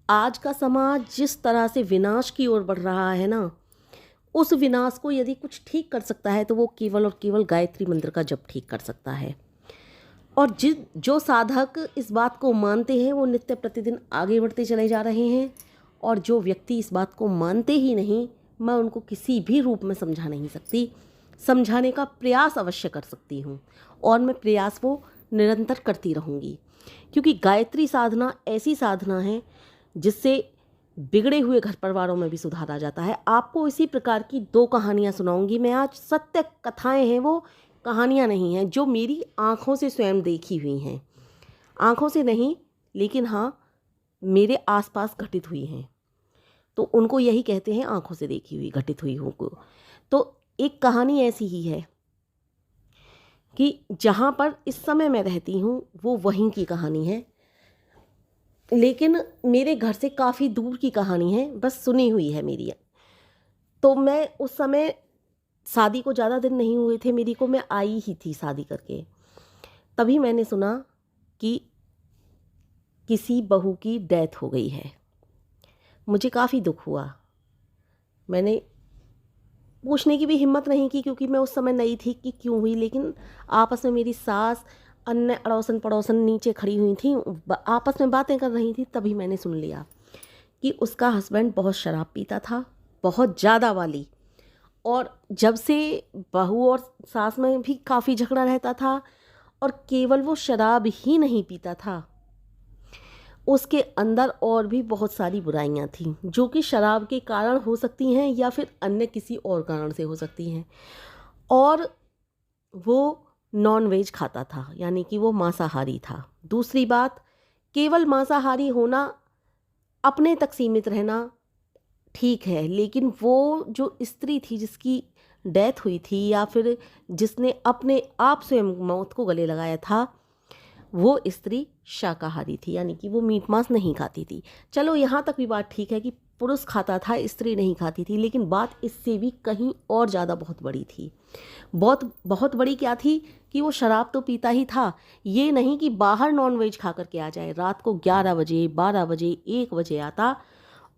आज का समाज जिस तरह से विनाश की ओर बढ़ रहा है ना, उस विनाश को यदि कुछ ठीक कर सकता है तो वो केवल और केवल गायत्री मंत्र का जप ठीक कर सकता है। और जो साधक इस बात को मानते हैं वो नित्य प्रतिदिन आगे बढ़ते चले जा रहे हैं, और जो व्यक्ति इस बात को मानते ही नहीं, मैं उनको किसी भी रूप में समझा नहीं सकती। समझाने का प्रयास अवश्य कर सकती हूँ, और मैं प्रयास वो निरंतर करती रहूँगी, क्योंकि गायत्री साधना ऐसी साधना है जिससे बिगड़े हुए घर परिवारों में भी सुधार आ जाता है। आपको इसी प्रकार की 2 कहानियाँ सुनाऊंगी मैं आज। सत्य कथाएं हैं, वो कहानियाँ नहीं हैं, जो मेरी आँखों से स्वयं देखी हुई हैं। आँखों से नहीं, लेकिन हाँ, मेरे आसपास घटित हुई हैं, तो उनको यही कहते हैं आँखों से देखी हुई, घटित हुई हो को। तो एक कहानी ऐसी ही है कि जहाँ पर इस समय मैं रहती हूँ वो वहीं की कहानी है, लेकिन मेरे घर से काफ़ी दूर की कहानी है, बस सुनी हुई है मेरी। तो मैं उस समय, शादी को ज़्यादा दिन नहीं हुए थे मेरी को, मैं आई ही थी शादी करके, तभी मैंने सुना कि किसी बहू की डेथ हो गई है। मुझे काफ़ी दुख हुआ। मैंने पूछने की भी हिम्मत नहीं की, क्योंकि मैं उस समय नई थी कि क्यों हुई, लेकिन आपस में मेरी सास, अन्य अड़ोसन पड़ोसन नीचे खड़ी हुई थी, आपस में बातें कर रही थी, तभी मैंने सुन लिया कि उसका हस्बैंड बहुत शराब पीता था, बहुत ज़्यादा वाली। और जब से बहू और सास में भी काफ़ी झगड़ा रहता था, और केवल वो शराब ही नहीं पीता था, उसके अंदर और भी बहुत सारी बुराइयां थीं, जो कि शराब के कारण हो सकती हैं या फिर अन्य किसी और कारण से हो सकती हैं। और वो नॉन वेज खाता था, यानी कि वो मांसाहारी था। दूसरी बात, केवल मांसाहारी होना, अपने तक सीमित रहना ठीक है, लेकिन वो जो स्त्री थी जिसकी डेथ हुई थी, या फिर जिसने अपने आप स्वयं मौत को गले लगाया था, वो स्त्री शाकाहारी थी, यानी कि वो मीट मांस नहीं खाती थी। चलो यहाँ तक भी बात ठीक है कि पुरुष खाता था, स्त्री नहीं खाती थी, लेकिन बात इससे भी कहीं और ज़्यादा बहुत बड़ी थी। बहुत बड़ी क्या थी कि वो शराब तो पीता ही था, ये नहीं कि बाहर नॉनवेज खा करके आ जाए। रात को 11 बजे, 12 बजे, 1 बजे आता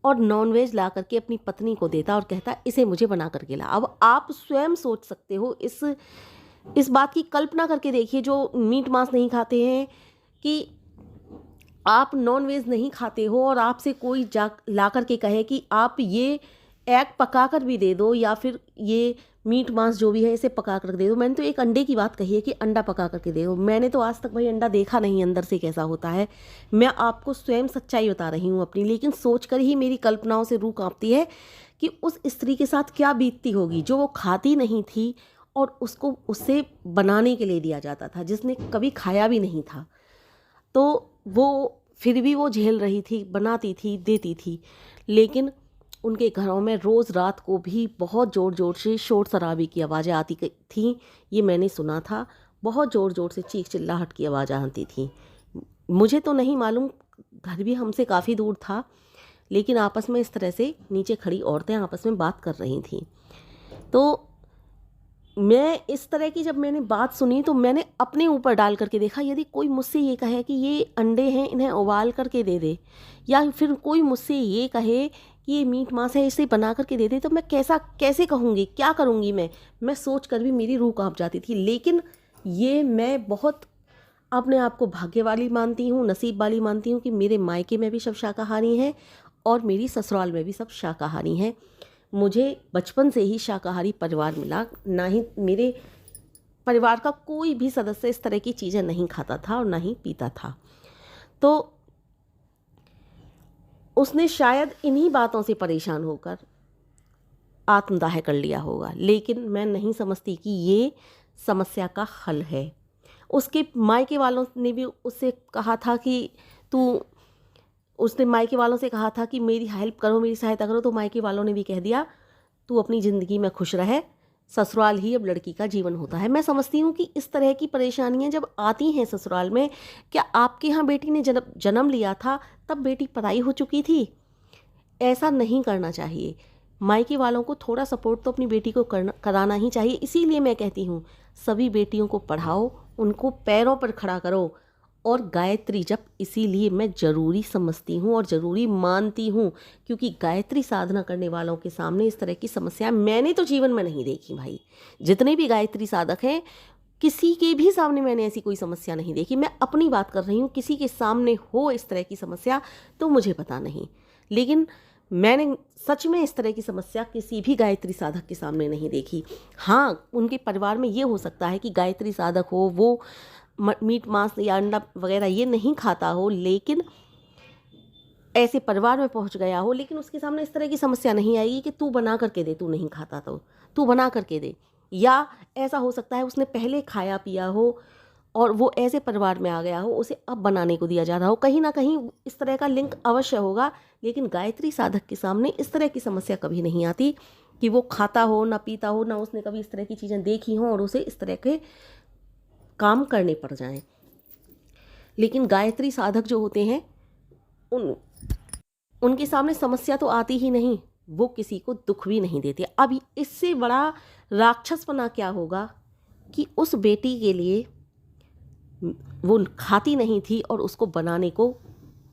और नॉनवेज ला करके अपनी पत्नी को देता और कहता, इसे मुझे बना करके ला। अब आप स्वयं सोच सकते हो, इस बात की कल्पना करके देखिए, जो मीट मांस नहीं खाते हैं, कि आप नॉन वेज नहीं खाते हो और आपसे कोई जा ला करके कहे कि आप ये एग पका कर भी दे दो, या फिर ये मीट मांस जो भी है इसे पका कर दे दो। मैंने तो एक अंडे की बात कही है कि अंडा पका करके दे दो। मैंने तो आज तक भाई अंडा देखा नहीं अंदर से कैसा होता है। मैं आपको स्वयं सच्चाई बता रही हूँ अपनी, लेकिन सोच कर ही मेरी कल्पनाओं से रूह कांपती है कि उस स्त्री के साथ क्या बीतती होगी जो वो खाती नहीं थी और उसको उससे बनाने के लिए दिया जाता था, जिसने कभी खाया भी नहीं था। तो वो फिर भी वो झेल रही थी, बनाती थी, देती थी। लेकिन उनके घरों में रोज़ रात को भी बहुत ज़ोर ज़ोर से शोर शराबे की आवाज़ें आती थी, ये मैंने सुना था। बहुत ज़ोर ज़ोर से चीख चिल्लाहट की आवाज़ आती थी। मुझे तो नहीं मालूम, घर भी हमसे काफ़ी दूर था, लेकिन आपस में इस तरह से नीचे खड़ी औरतें आपस में बात कर रही थीं। तो मैं इस तरह की जब मैंने बात सुनी, तो मैंने अपने ऊपर डाल करके देखा, यदि कोई मुझसे ये कहे कि ये अंडे हैं, इन्हें उबाल करके दे दे, या फिर कोई मुझसे ये कहे कि ये मीट मांस है, इसे बना करके दे दे, तो मैं कैसे कहूँगी, क्या करूँगी। मैं सोच कर भी मेरी रूह कांप जाती थी। लेकिन ये मैं बहुत अपने आप को भाग्य वाली मानती हूँ, नसीब वाली मानती हूँ कि मेरे मायके में भी सब शाकाहारी हैं और मेरी ससुराल में भी सब शाकाहारी हैं। मुझे बचपन से ही शाकाहारी परिवार मिला, ना ही मेरे परिवार का कोई भी सदस्य इस तरह की चीज़ें नहीं खाता था और ना ही पीता था। तो उसने शायद इन्हीं बातों से परेशान होकर आत्मदाह कर लिया होगा, लेकिन मैं नहीं समझती कि ये समस्या का हल है। उसके मायके वालों ने भी उससे कहा था कि उसने मायके वालों से कहा था कि मेरी हेल्प करो, मेरी सहायता करो, तो मायके वालों ने भी कह दिया, तू अपनी ज़िंदगी में खुश रहे, ससुराल ही अब लड़की का जीवन होता है। मैं समझती हूँ कि इस तरह की परेशानियाँ जब आती हैं ससुराल में, क्या आपके यहाँ बेटी ने जन्म लिया था तब बेटी पराई हो चुकी थी? ऐसा नहीं करना चाहिए। मायके वालों को थोड़ा सपोर्ट तो अपनी बेटी को कराना ही चाहिए। इसीलिए मैं कहती हूँ, सभी बेटियों को पढ़ाओ, उनको पैरों पर खड़ा करो और गायत्री जप इसीलिए मैं ज़रूरी समझती हूँ और ज़रूरी मानती हूँ, क्योंकि गायत्री साधना करने वालों के सामने इस तरह की समस्या मैंने तो जीवन में नहीं देखी भाई। जितने भी गायत्री साधक हैं, किसी के भी सामने मैंने ऐसी कोई समस्या नहीं देखी। मैं अपनी बात कर रही हूँ, किसी के सामने हो इस तरह की समस्या तो मुझे पता नहीं, लेकिन मैंने सच में इस तरह की समस्या किसी भी गायत्री साधक के सामने नहीं देखी। हाँ, उनके परिवार में ये हो सकता है कि गायत्री साधक हो, वो मीट मांस या अंडा वगैरह ये नहीं खाता हो, लेकिन ऐसे परिवार में पहुंच गया हो, लेकिन उसके सामने इस तरह की समस्या नहीं आएगी कि तू बना करके दे, तू नहीं खाता तो तू बना करके दे। या ऐसा हो सकता है उसने पहले खाया पिया हो और वो ऐसे परिवार में आ गया हो, उसे अब बनाने को दिया जा रहा हो, कहीं ना कहीं इस तरह का लिंक अवश्य होगा। लेकिन गायत्री साधक के सामने इस तरह की समस्या कभी नहीं आती कि वो खाता हो ना पीता हो, ना उसने कभी इस तरह की चीज़ें देखी हों और उसे इस तरह के काम करने पड़ जाएं। लेकिन गायत्री साधक जो होते हैं उनके सामने समस्या तो आती ही नहीं, वो किसी को दुख भी नहीं देते। अब इससे बड़ा राक्षसपना क्या होगा कि उस बेटी के लिए वो खाती नहीं थी और उसको बनाने को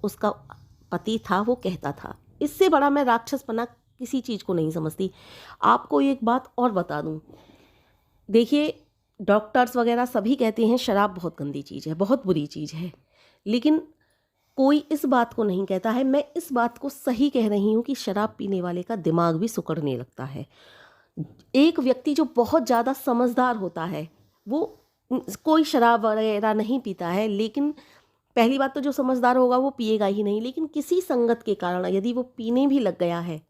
उसका पति था वो कहता था। इससे बड़ा मैं राक्षसपना किसी चीज़ को नहीं समझती। आपको एक बात और बता दूं, देखिए डॉक्टर्स वगैरह सभी कहते हैं शराब बहुत गंदी चीज़ है, बहुत बुरी चीज़ है, लेकिन कोई इस बात को नहीं कहता है। मैं इस बात को सही कह रही हूँ कि शराब पीने वाले का दिमाग भी सिकुड़ने लगता है। एक व्यक्ति जो बहुत ज़्यादा समझदार होता है वो कोई शराब वगैरह नहीं पीता है, लेकिन पहली बात तो जो समझदार होगा वो पिएगा ही नहीं, लेकिन किसी संगत के कारण यदि वो पीने भी लग गया है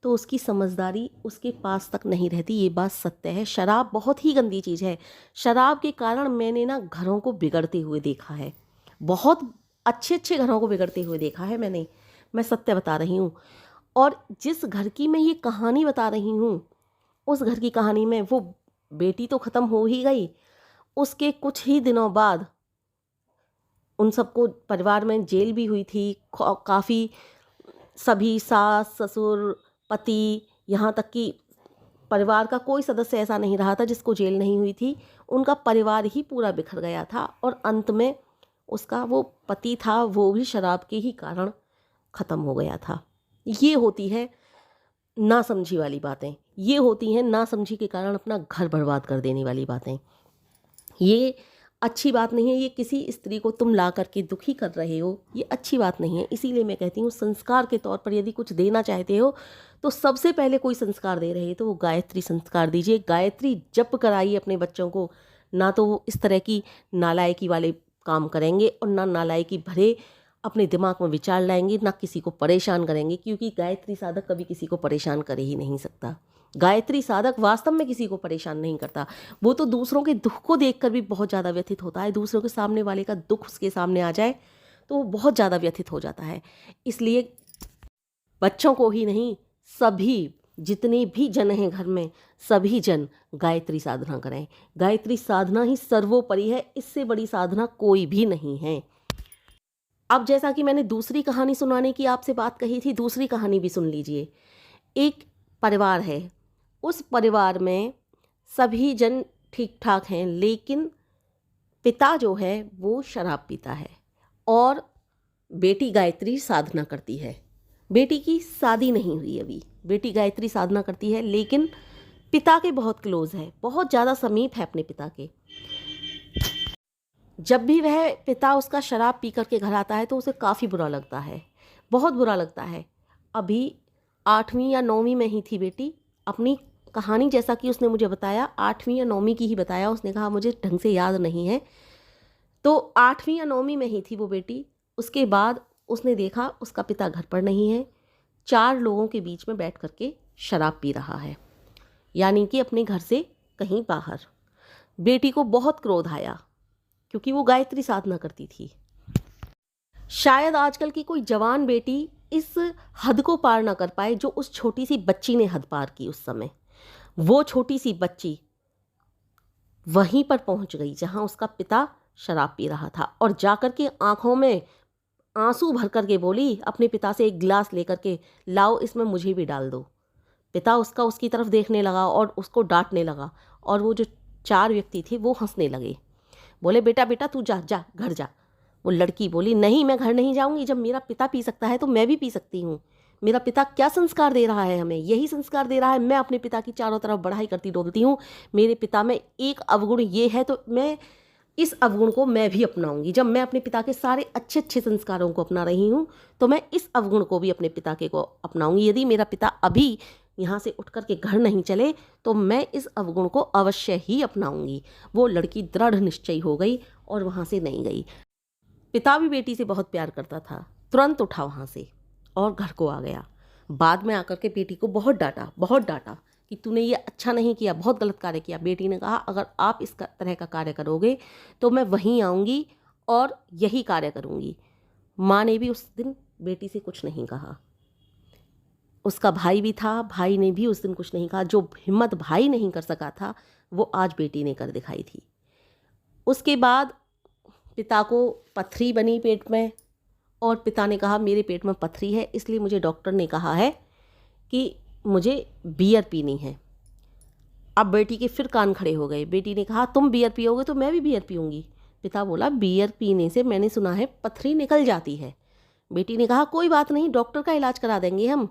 तो उसकी समझदारी उसके पास तक नहीं रहती। ये बात सत्य है। शराब बहुत ही गंदी चीज़ है। शराब के कारण मैंने ना घरों को बिगड़ते हुए देखा है, बहुत अच्छे अच्छे घरों को बिगड़ते हुए देखा है मैंने, मैं सत्य बता रही हूँ। और जिस घर की मैं ये कहानी बता रही हूँ, उस घर की कहानी में वो बेटी तो ख़त्म हो ही गई, उसके कुछ ही दिनों बाद उन सबको परिवार में जेल भी हुई थी। काफ़ी सभी सास ससुर पति, यहाँ तक कि परिवार का कोई सदस्य ऐसा नहीं रहा था जिसको जेल नहीं हुई थी। उनका परिवार ही पूरा बिखर गया था और अंत में उसका वो पति था वो भी शराब के ही कारण ख़त्म हो गया था। ये होती है नासमझी वाली बातें, ये होती हैं नासमझी के कारण अपना घर बर्बाद कर देने वाली बातें। ये अच्छी बात नहीं है। ये किसी स्त्री को तुम ला करके दुखी कर रहे हो, ये अच्छी बात नहीं है। इसीलिए मैं कहती हूँ संस्कार के तौर पर यदि कुछ देना चाहते हो तो सबसे पहले कोई संस्कार दे रहे तो वो गायत्री संस्कार दीजिए। गायत्री जप कराइए अपने बच्चों को, ना तो वो इस तरह की नालायकी वाले काम करेंगे और ना नालायकी भरे अपने दिमाग में विचार लाएंगे, ना किसी को परेशान करेंगे, क्योंकि गायत्री साधक कभी किसी को परेशान कर ही नहीं सकता। गायत्री साधक वास्तव में किसी को परेशान नहीं करता। वो तो दूसरों के दुख को देखकर भी बहुत ज़्यादा व्यथित होता है। दूसरों के सामने वाले का दुख उसके सामने आ जाए तो वो बहुत ज़्यादा व्यथित हो जाता है। इसलिए बच्चों को ही नहीं, सभी जितने भी जन हैं घर में, सभी जन गायत्री साधना करें। गायत्री साधना ही सर्वोपरि है, इससे बड़ी साधना कोई भी नहीं है। अब जैसा कि मैंने दूसरी कहानी सुनाने की आपसे बात कही थी, दूसरी कहानी भी सुन लीजिए। एक परिवार है, उस परिवार में सभी जन ठीक ठाक हैं, लेकिन पिता जो है वो शराब पीता है और बेटी गायत्री साधना करती है। बेटी की शादी नहीं हुई अभी, बेटी गायत्री साधना करती है, लेकिन पिता के बहुत क्लोज है, बहुत ज़्यादा समीप है अपने पिता के। जब भी वह पिता उसका शराब पी करके घर आता है तो उसे काफ़ी बुरा लगता है, बहुत बुरा लगता है। अभी 8वीं या 9वीं में ही थी बेटी। अपनी कहानी जैसा कि उसने मुझे बताया 8वीं या 9वीं की ही बताया, उसने कहा मुझे ढंग से याद नहीं है। तो 8वीं या 9वीं में ही थी वो बेटी। उसके बाद उसने देखा उसका पिता घर पर नहीं है, 4 लोगों के बीच में बैठ करके शराब पी रहा है, यानी कि अपने घर से कहीं बाहर। बेटी को बहुत क्रोध आया क्योंकि वो गायत्री साधना करती थी। शायद आजकल की कोई जवान बेटी इस हद को पार ना कर पाए जो उस छोटी सी बच्ची ने हद पार की उस समय। वो छोटी सी बच्ची वहीं पर पहुंच गई जहां उसका पिता शराब पी रहा था और जाकर के आंखों में आंसू भर करके बोली अपने पिता से, एक गिलास लेकर के, लाओ इसमें मुझे भी डाल दो। पिता उसकी तरफ देखने लगा और उसको डांटने लगा और वो जो 4 व्यक्ति थे वो हंसने लगे, बोले बेटा बेटा तू जा जा घर जा। वो लड़की बोली, नहीं मैं घर नहीं जाऊंगी, जब मेरा पिता पी सकता है तो मैं भी पी सकती हूँ। मेरा पिता क्या संस्कार दे रहा है हमें, यही संस्कार दे रहा है। मैं अपने पिता की चारों तरफ बढ़ाई करती डोलती हूँ। मेरे पिता में एक अवगुण ये है तो मैं इस अवगुण को मैं भी अपनाऊंगी। जब मैं अपने पिता के सारे अच्छे अच्छे संस्कारों को अपना रही हूँ तो मैं इस अवगुण को भी अपने पिता के को अपनाऊंगी। यदि मेरा पिता अभी यहाँ से उठ कर के घर नहीं चले तो मैं इस अवगुण को अवश्य ही अपनाऊंगी। वो लड़की दृढ़ निश्चयी हो गई और वहाँ से नहीं गई। पिता भी बेटी से बहुत प्यार करता था। तुरंत उठा वहाँ से और घर को आ गया। बाद में आकर के बेटी को बहुत डांटा कि तूने ये अच्छा नहीं किया, बहुत गलत कार्य किया। बेटी ने कहा, अगर आप इस तरह का कार्य करोगे तो मैं वहीं आऊँगी और यही कार्य करूँगी। माँ ने भी उस दिन बेटी से कुछ नहीं कहा। उसका भाई भी था, भाई ने भी उस दिन कुछ नहीं कहा। जो हिम्मत भाई नहीं कर सका था वो आज बेटी ने कर दिखाई थी। उसके बाद पिता को पथरी बनी पेट में और पिता ने कहा, मेरे पेट में पथरी है, इसलिए मुझे डॉक्टर ने कहा है कि मुझे बियर पीनी है। अब बेटी के फिर कान खड़े हो गए। बेटी ने कहा, तुम बियर पियोगे तो मैं भी बियर पीऊँगी। पिता बोला, बियर पीने से मैंने सुना है पथरी निकल जाती है। बेटी ने कहा, कोई बात नहीं, डॉक्टर का इलाज करा देंगे हम,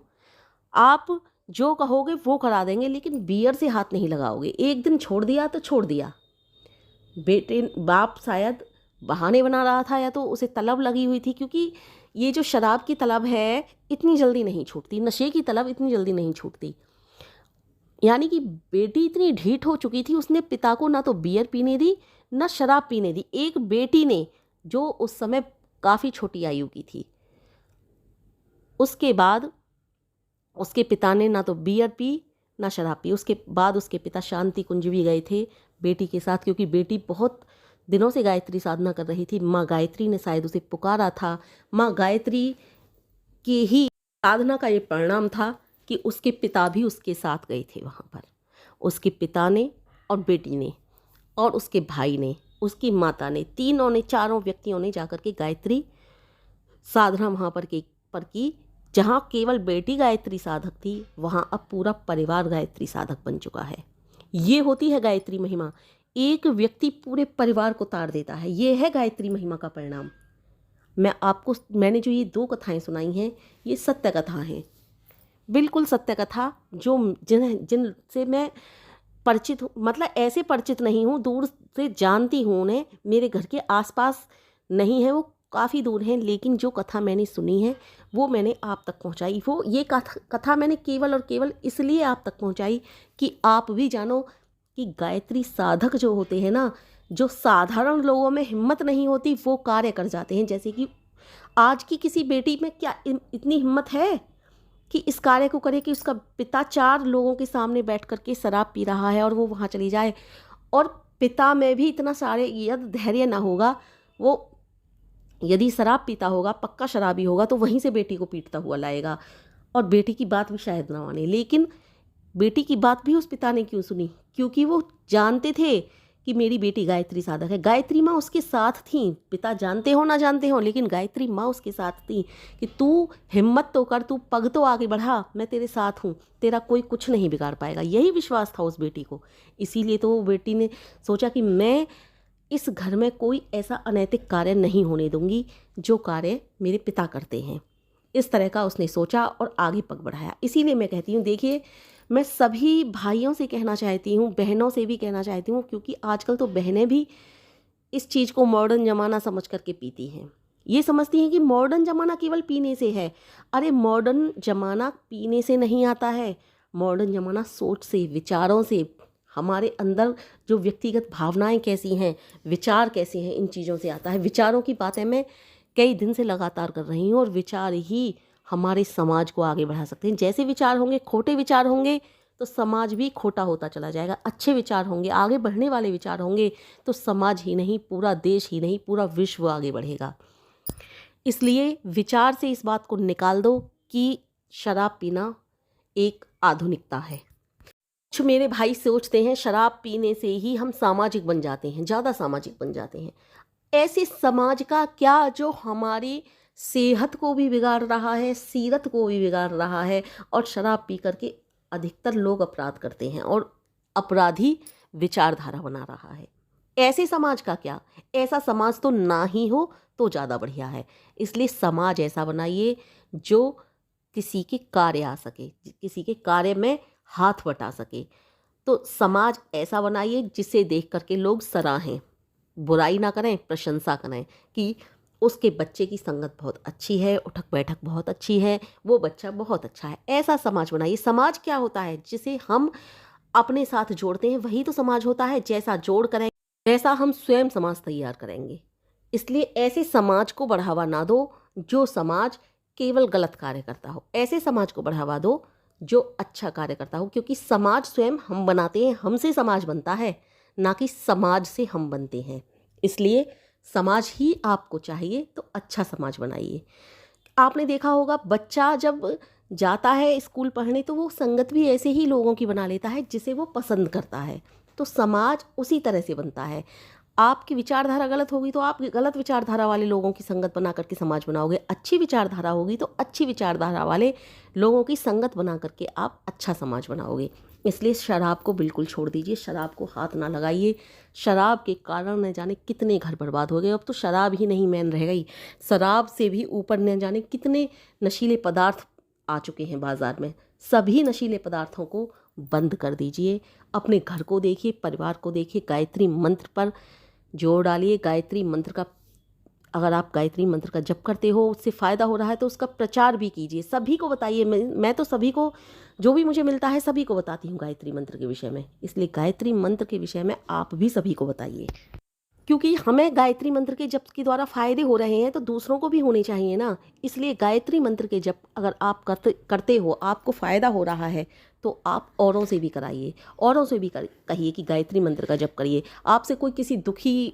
आप जो कहोगे वो करा देंगे, लेकिन बियर से हाथ नहीं लगाओगे। एक दिन छोड़ दिया तो छोड़ दिया। बेटे बाप शायद बहाने बना रहा था या तो उसे तलब लगी हुई थी, क्योंकि ये जो शराब की तलब है इतनी जल्दी नहीं छूटती, नशे की तलब इतनी जल्दी नहीं छूटती। यानी कि बेटी इतनी ढीठ हो चुकी थी, उसने पिता को ना तो बियर पीने दी ना शराब पीने दी। एक बेटी ने जो उस समय काफ़ी छोटी आयु की थी। उसके बाद उसके पिता ने ना तो बियर पी ना शराब पी। उसके बाद उसके पिता शांति कुंज भी गए थे बेटी के साथ, क्योंकि बेटी बहुत दिनों से गायत्री साधना कर रही थी। माँ गायत्री ने शायद उसे पुकारा था। माँ गायत्री की ही साधना का ये परिणाम था कि उसके पिता भी उसके साथ गए थे वहाँ पर। उसके पिता ने और बेटी ने और उसके भाई ने, उसकी माता ने, तीनों ने, चारों व्यक्तियों ने जाकर के गायत्री साधना वहाँ पर की। जहाँ केवल बेटी गायत्री साधक थी वहाँ अब पूरा परिवार गायत्री साधक बन चुका है। ये होती है गायत्री महिमा। एक व्यक्ति पूरे परिवार को तार देता है। ये है गायत्री महिमा का परिणाम। मैंने जो ये 2 कथाएं सुनाई हैं ये सत्य कथा हैं, बिल्कुल सत्य कथा, जो जिनसे मैं परिचित हूँ, मतलब ऐसे परिचित नहीं हूँ, दूर से जानती हूँ उन्हें। मेरे घर के आसपास नहीं है, वो काफ़ी दूर हैं, लेकिन जो कथा मैंने सुनी है वो मैंने आप तक पहुँचाई। वो ये कथा मैंने केवल और केवल इसलिए आप तक पहुँचाई कि आप भी जानो कि गायत्री साधक जो होते हैं ना, जो साधारण लोगों में हिम्मत नहीं होती वो कार्य कर जाते हैं। जैसे कि आज की किसी बेटी में क्या इतनी हिम्मत है कि इस कार्य को करे कि उसका पिता 4 लोगों के सामने बैठ कर के शराब पी रहा है और वो वहाँ चली जाए। और पिता में भी इतना सारे यदि धैर्य ना होगा, वो यदि शराब पीता होगा, पक्का शराबी होगा, तो वहीं से बेटी को पीटता हुआ लाएगा और बेटी की बात भी शायद ना माने। लेकिन बेटी की बात भी उस पिता ने क्यों सुनी? क्योंकि वो जानते थे कि मेरी बेटी गायत्री साधक है। गायत्री माँ उसके साथ थी, पिता जानते हो ना जानते हो, लेकिन गायत्री माँ उसके साथ थी कि तू हिम्मत तो कर, तू पग तो आगे बढ़ा, मैं तेरे साथ हूँ, तेरा कोई कुछ नहीं बिगाड़ पाएगा। यही विश्वास था उस बेटी को। इसीलिए तो वो बेटी ने सोचा कि मैं इस घर में कोई ऐसा अनैतिक कार्य नहीं होने दूंगी जो कार्य मेरे पिता करते हैं। इस तरह का उसने सोचा और आगे पग बढ़ाया। इसीलिए मैं कहती हूँ, देखिए, मैं सभी भाइयों से कहना चाहती हूँ, बहनों से भी कहना चाहती हूँ, क्योंकि आजकल तो बहनें भी इस चीज़ को मॉडर्न ज़माना समझ करके पीती हैं। ये समझती हैं कि मॉडर्न ज़माना केवल पीने से है। अरे मॉडर्न ज़माना पीने से नहीं आता है, मॉडर्न ज़माना सोच से, विचारों से, हमारे अंदर जो व्यक्तिगत भावनाएं कैसी हैं, विचार कैसे हैं, इन चीज़ों से आता है। विचारों की बातें मैं कई दिन से लगातार कर रही हूँ और विचार ही हमारे समाज को आगे बढ़ा सकते हैं। जैसे विचार होंगे, खोटे विचार होंगे तो समाज भी खोटा होता चला जाएगा। अच्छे विचार होंगे, आगे बढ़ने वाले विचार होंगे तो समाज ही नहीं, पूरा देश ही नहीं, पूरा विश्व आगे बढ़ेगा। इसलिए विचार से इस बात को निकाल दो कि शराब पीना एक आधुनिकता है। कुछ मेरे भाई सोचते हैं शराब पीने से ही हम सामाजिक बन जाते हैं, ज़्यादा सामाजिक बन जाते हैं। ऐसे समाज का क्या जो हमारी सेहत को भी बिगाड़ रहा है, सीरत को भी बिगाड़ रहा है, और शराब पी करके अधिकतर लोग अपराध करते हैं और अपराधी विचारधारा बना रहा है। ऐसे समाज का क्या, ऐसा समाज तो ना ही हो तो ज़्यादा बढ़िया है। इसलिए समाज ऐसा बनाइए जो किसी के कार्य आ सके, किसी के कार्य में हाथ बटा सके। तो समाज ऐसा बनाइए जिसे देख करके लोग सराहें, बुराई ना करें, प्रशंसा करें कि उसके बच्चे की संगत बहुत अच्छी है, उठक बैठक बहुत अच्छी है, वो बच्चा बहुत अच्छा है। ऐसा समाज बनाइए। समाज क्या होता है, जिसे हम अपने साथ जोड़ते हैं, वही तो समाज होता है। जैसा जोड़ करें वैसा हम स्वयं समाज तैयार करेंगे। इसलिए ऐसे समाज को बढ़ावा ना दो जो समाज केवल गलत कार्य करता हो, ऐसे समाज को बढ़ावा दो जो अच्छा कार्य करता हो, क्योंकि समाज स्वयं हम बनाते हैं, हमसे समाज बनता है, ना कि समाज से हम बनते हैं। इसलिए समाज ही आपको चाहिए तो अच्छा समाज बनाइए। आपने देखा होगा बच्चा जब जाता है स्कूल पढ़ने तो वो संगत भी ऐसे ही लोगों की बना लेता है जिसे वो पसंद करता है। तो समाज उसी तरह से बनता है। आपकी विचारधारा गलत होगी तो आप गलत विचारधारा वाले लोगों की संगत बना करके समाज बनाओगे। अच्छी विचारधारा होगी तो अच्छी विचारधारा वाले लोगों की संगत बना करके आप अच्छा समाज बनाओगे। इसलिए शराब को बिल्कुल छोड़ दीजिए, शराब को हाथ ना लगाइए। शराब के कारण न जाने कितने घर बर्बाद हो गए। अब तो शराब ही नहीं मेन रह गई, शराब से भी ऊपर न जाने कितने नशीले पदार्थ आ चुके हैं बाज़ार में। सभी नशीले पदार्थों को बंद कर दीजिए। अपने घर को देखिए, परिवार को देखिए, गायत्री मंत्र पर जोर डालिए। गायत्री मंत्र का, अगर आप गायत्री मंत्र का जप करते हो, उससे फ़ायदा हो रहा है तो उसका प्रचार भी कीजिए, सभी को बताइए। मैं तो सभी को, जो भी मुझे मिलता है सभी को बताती हूँ गायत्री मंत्र के विषय में। इसलिए गायत्री मंत्र के विषय में आप भी सभी को बताइए, क्योंकि हमें गायत्री मंत्र के जप के द्वारा फ़ायदे हो रहे हैं तो दूसरों को भी होने चाहिए ना। इसलिए गायत्री मंत्र के जप अगर आप करते हो, आपको फ़ायदा हो रहा है, तो आप औरों से भी कराइए, औरों से भी कहिए कि गायत्री मंत्र का जप करिए। आपसे कोई किसी दुखी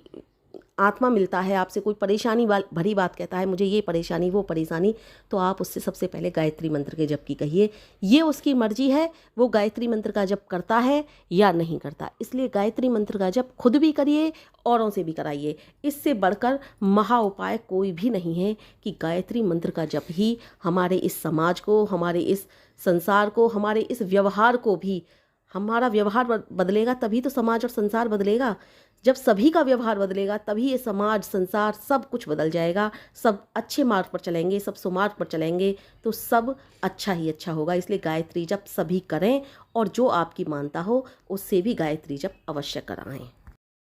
आत्मा मिलता है, आपसे कोई परेशानी भरी बात कहता है, मुझे ये परेशानी वो परेशानी, तो आप उससे सबसे पहले गायत्री मंत्र के जप की कहिए। ये उसकी मर्जी है, वो गायत्री मंत्र का जप करता है या नहीं करता। इसलिए गायत्री मंत्र का जप खुद भी करिए, औरों से भी कराइए। इससे बढ़कर महा उपाय कोई भी नहीं है कि गायत्री मंत्र का जप ही हमारे इस समाज को, हमारे इस संसार को, हमारे इस व्यवहार को भी, हमारा व्यवहार बदलेगा तभी तो समाज और संसार बदलेगा। जब सभी का व्यवहार बदलेगा तभी ये समाज, संसार, सब कुछ बदल जाएगा। सब अच्छे मार्ग पर चलेंगे, सब सुमार्ग पर चलेंगे, तो सब अच्छा ही अच्छा होगा। इसलिए गायत्री जप सभी करें और जो आपकी मानता हो उससे भी गायत्री जप अवश्य कराएं।